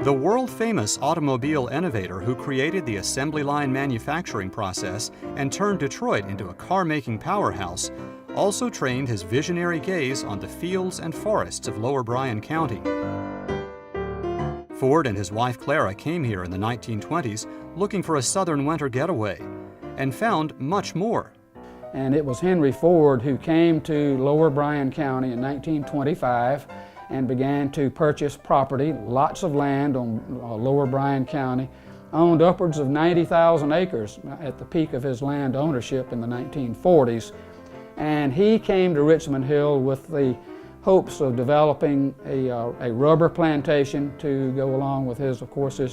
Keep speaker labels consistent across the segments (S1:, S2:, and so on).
S1: The world-famous automobile innovator who created the assembly line manufacturing process and turned Detroit into a car-making powerhouse also trained his visionary gaze on the fields and forests of Lower Bryan County. Ford and his wife Clara came here in the 1920s looking for a southern winter getaway and found much more.
S2: And it was Henry Ford who came to Lower Bryan County in 1925 and began to purchase property, lots of land on Lower Bryan County, owned upwards of 90,000 acres at the peak of his land ownership in the 1940s. And he came to Richmond Hill with the hopes of developing a rubber plantation to go along with his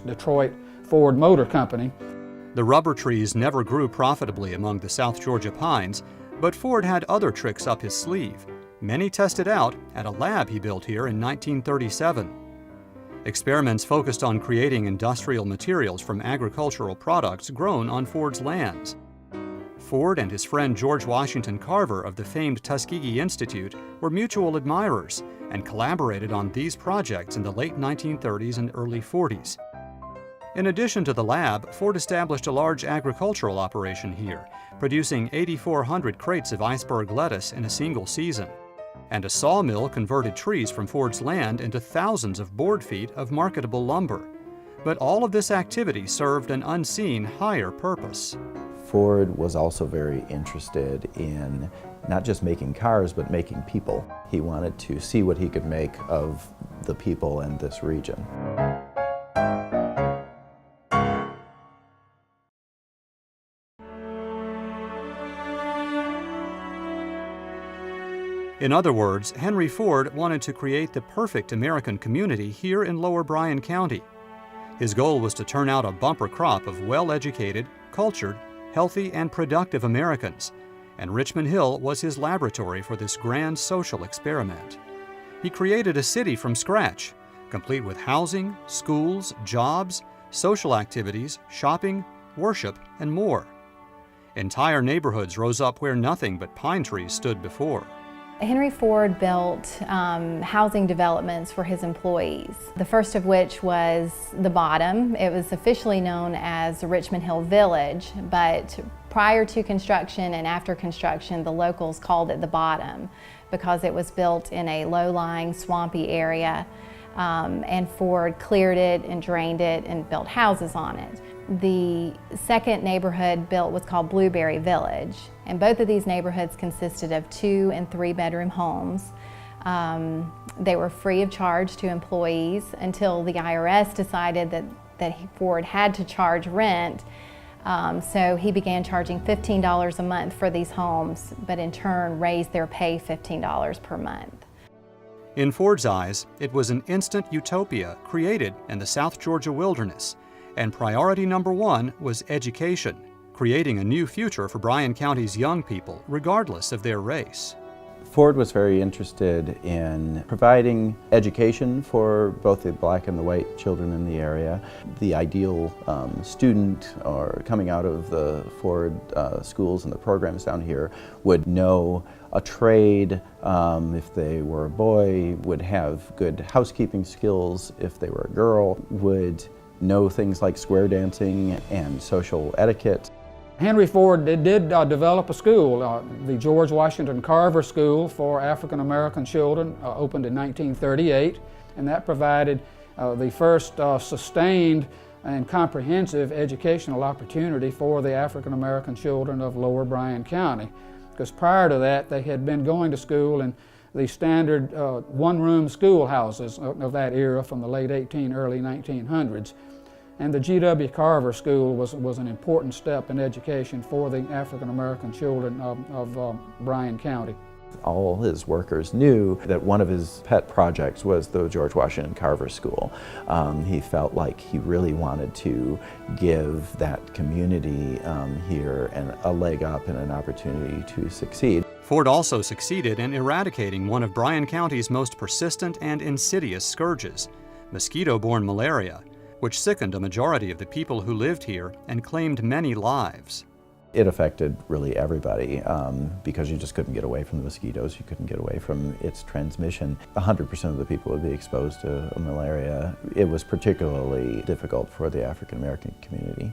S2: Detroit Ford Motor Company.
S1: The rubber trees never grew profitably among the South Georgia pines, but Ford had other tricks up his sleeve, many tested out at a lab he built here in 1937. Experiments focused on creating industrial materials from agricultural products grown on Ford's lands. Ford and his friend George Washington Carver of the famed Tuskegee Institute were mutual admirers and collaborated on these projects in the late 1930s and early 40s. In addition to the lab, Ford established a large agricultural operation here, producing 8,400 crates of iceberg lettuce in a single season. And a sawmill converted trees from Ford's land into thousands of board feet of marketable lumber. But all of this activity served an unseen higher purpose.
S3: Ford was also very interested in not just making cars, but making people. He wanted to see what he could make of the people in this region.
S1: In other words, Henry Ford wanted to create the perfect American community here in Lower Bryan County. His goal was to turn out a bumper crop of well-educated, cultured, healthy, and productive Americans, and Richmond Hill was his laboratory for this grand social experiment. He created a city from scratch, complete with housing, schools, jobs, social activities, shopping, worship, and more. Entire neighborhoods rose up where nothing but pine trees stood before.
S4: Henry Ford built housing developments for his employees, the first of which was the Bottom. It was officially known as the Richmond Hill Village, but prior to construction and after construction, the locals called it the Bottom because it was built in a low-lying, swampy area, and Ford cleared it and drained it and built houses on it. The second neighborhood built was called Blueberry Village, and both of these neighborhoods consisted of 2- and 3-bedroom homes. They were free of charge to employees until the IRS decided that Ford had to charge rent, so he began charging $15 a month for these homes, but in turn raised their pay $15 per month.
S1: In Ford's eyes, it was an instant utopia created in the South Georgia wilderness, and priority number one was education, creating a new future for Bryan County's young people, regardless of their race.
S3: Ford was very interested in providing education for both the black and the white children in the area. The ideal student or coming out of the Ford schools and the programs down here would know a trade. If they were a boy, would have good housekeeping skills. If they were a girl, would know things like square dancing and social etiquette.
S2: Henry Ford did develop a school. The George Washington Carver School for African American children opened in 1938, and that provided the first sustained and comprehensive educational opportunity for the African American children of Lower Bryan County. Because prior to that, they had been going to school in the standard one-room schoolhouses of that era from the late early 1900s. And the G.W. Carver School was an important step in education for the African American children of Bryan County.
S3: All his workers knew that one of his pet projects was the George Washington Carver School. He felt like he really wanted to give that community here a leg up and an opportunity to succeed.
S1: Ford also succeeded in eradicating one of Bryan County's most persistent and insidious scourges, mosquito-borne malaria, which sickened a majority of the people who lived here and claimed many lives.
S3: It affected really everybody because you just couldn't get away from the mosquitoes, you couldn't get away from its transmission. 100% of the people would be exposed to malaria. It was particularly difficult for the African American community.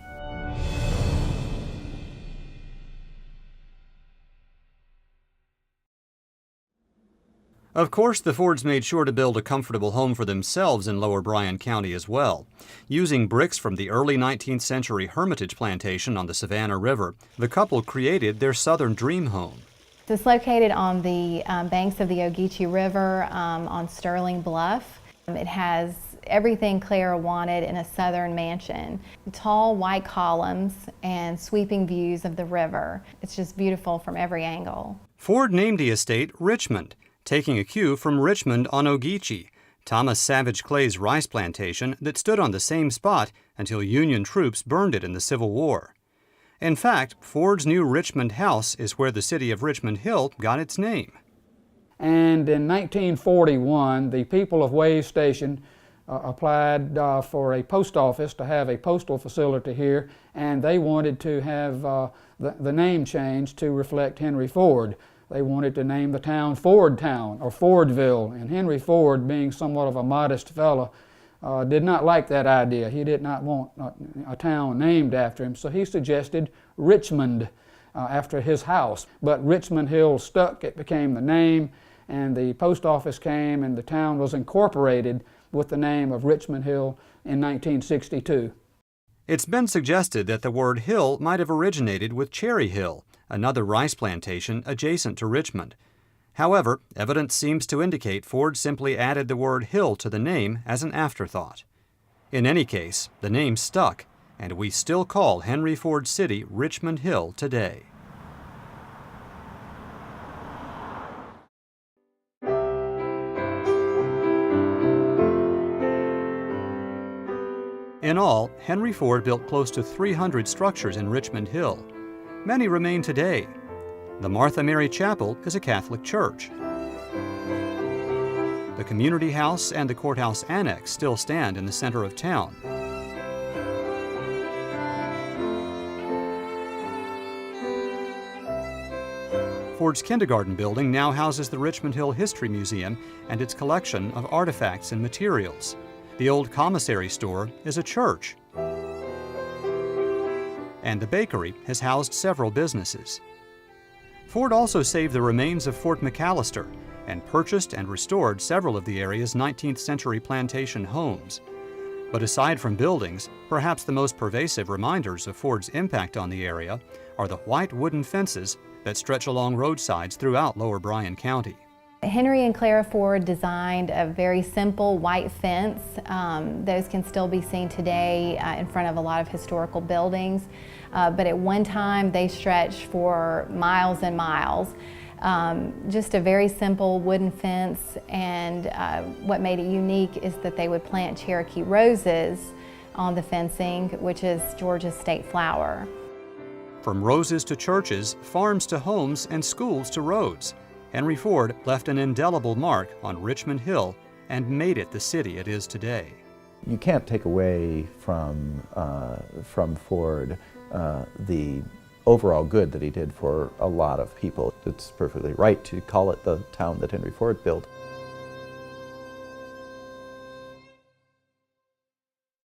S1: Of course, the Fords made sure to build a comfortable home for themselves in Lower Bryan County as well. Using bricks from the early 19th century Hermitage plantation on the Savannah River, the couple created their southern dream home.
S4: It's located on the banks of the Ogeechee River on Sterling Bluff. It has everything Clara wanted in a southern mansion. Tall white columns and sweeping views of the river. It's just beautiful from every angle.
S1: Ford named the estate Richmond, taking a cue from Richmond on Ogeechee, Thomas Savage Clay's rice plantation that stood on the same spot until Union troops burned it in the Civil War. In fact, Ford's new Richmond house is where the city of Richmond Hill got its name.
S2: And in 1941, the people of Wave Station applied for a post office to have a postal facility here, and they wanted to have the name changed to reflect Henry Ford. They wanted to name the town Fordtown or Fordville, and Henry Ford, being somewhat of a modest fellow, did not like that idea. He did not want a town named after him, so he suggested Richmond after his house. But Richmond Hill stuck. It became the name, and the post office came, and the town was incorporated with the name of Richmond Hill in 1962.
S1: It's been suggested that the word hill might have originated with Cherry Hill, another rice plantation adjacent to Richmond. However, evidence seems to indicate Ford simply added the word hill to the name as an afterthought. In any case, the name stuck, and we still call Henry Ford City Richmond Hill today. In all, Henry Ford built close to 300 structures in Richmond Hill. Many remain today. The Martha Mary Chapel is a Catholic church. The community house and the courthouse annex still stand in the center of town. Ford's kindergarten building now houses the Richmond Hill History Museum and its collection of artifacts and materials. The old commissary store is a church. And the bakery has housed several businesses. Ford also saved the remains of Fort McAllister and purchased and restored several of the area's 19th century plantation homes. But aside from buildings, perhaps the most pervasive reminders of Ford's impact on the area are the white wooden fences that stretch along roadsides throughout Lower Bryan County.
S4: Henry and Clara Ford designed a very simple white fence. Those can still be seen today in front of a lot of historical buildings. But at one time they stretched for miles and miles. Just a very simple wooden fence, and what made it unique is that they would plant Cherokee roses on the fencing, which is Georgia's state flower.
S1: From roses to churches, farms to homes, and schools to roads, Henry Ford left an indelible mark on Richmond Hill and made it the city it is today.
S3: You can't take away from Ford the overall good that he did for a lot of people. It's perfectly right to call it the town that Henry Ford built.